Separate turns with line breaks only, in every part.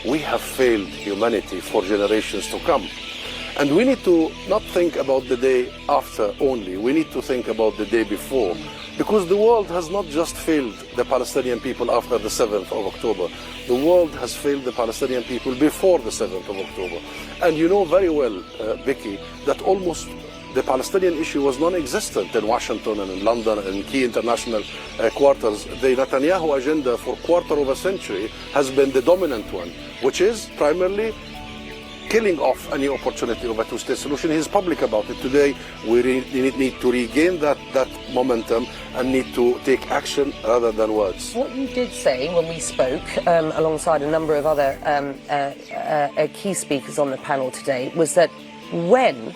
we have failed humanity for generations to come. And we need to not think about the day after only, we need to think about the day before. Because the world has not just failed the Palestinian people after the 7th of October. The world has failed the Palestinian people before the 7th of October. And you know very well, Vicky, that almost the Palestinian issue was non-existent in Washington and in London and in key international quarters. The Netanyahu agenda for a quarter of a century has been the dominant one, which is primarily killing off any opportunity of a two-state solution. He's public about it. Today, we need to regain that momentum and need to take action rather than words.
What you did say when we spoke, alongside a number of other key speakers on the panel today, was that when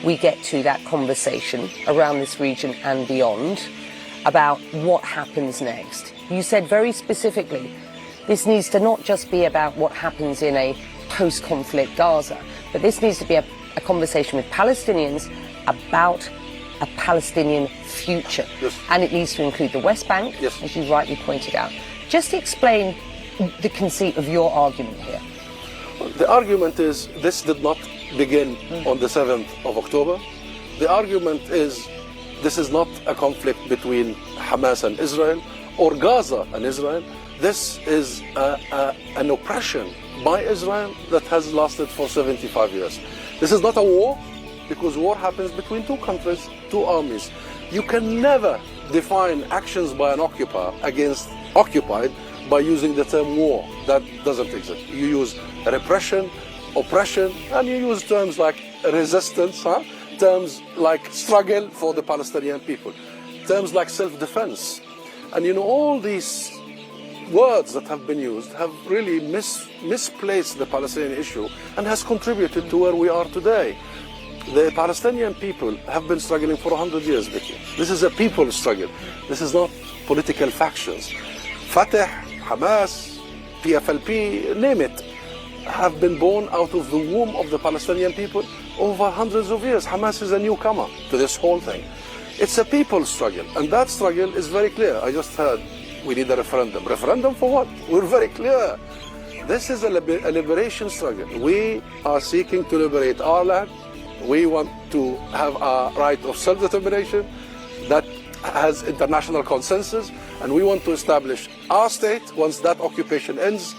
we get to that conversation around this region and beyond about what happens next, you said very specifically, this needs to not just be about what happens in a post-conflict Gaza, but this needs to be a conversation with Palestinians about a Palestinian future.
Yes.
And it needs to include the West Bank,
yes,
as you rightly pointed out. Just explain the conceit of your argument here.
The argument is this did not begin on the 7th of October. The argument is this is not a conflict between Hamas and Israel or Gaza and Israel. This is an oppression by Israel that has lasted for 75 years. This is not a war, because war happens between two countries, two armies. You can never define actions by an occupier against occupied by using the term war. That doesn't exist. You use repression, oppression, and you use terms like resistance, terms like struggle for the Palestinian people, terms like self-defense. And you know, all these words that have been used have really misplaced the Palestinian issue and has contributed to where we are today. The Palestinian people have been struggling for 100 years, Vicky. This is a people struggle. This is not political factions. Fatah, Hamas, PFLP, name it, have been born out of the womb of the Palestinian people over hundreds of years. Hamas is a newcomer to this whole thing. It's a people struggle, and that struggle is very clear. I just heard we need a referendum. Referendum for what? We're very clear. This is a liberation struggle. We are seeking to liberate our land. We want to have a right of self-determination that has international consensus, and we want to establish our state once that occupation ends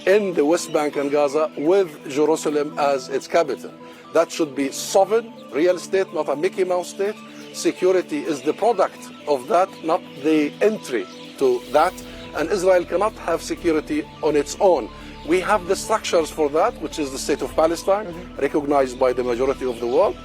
in the West Bank and Gaza with Jerusalem as its capital. That should be sovereign, real state, not a Mickey Mouse state. Security is the product of that, not the entry to that, and Israel cannot have security on its own. We have the structures for that, which is the state of Palestine, recognized by the majority of the world.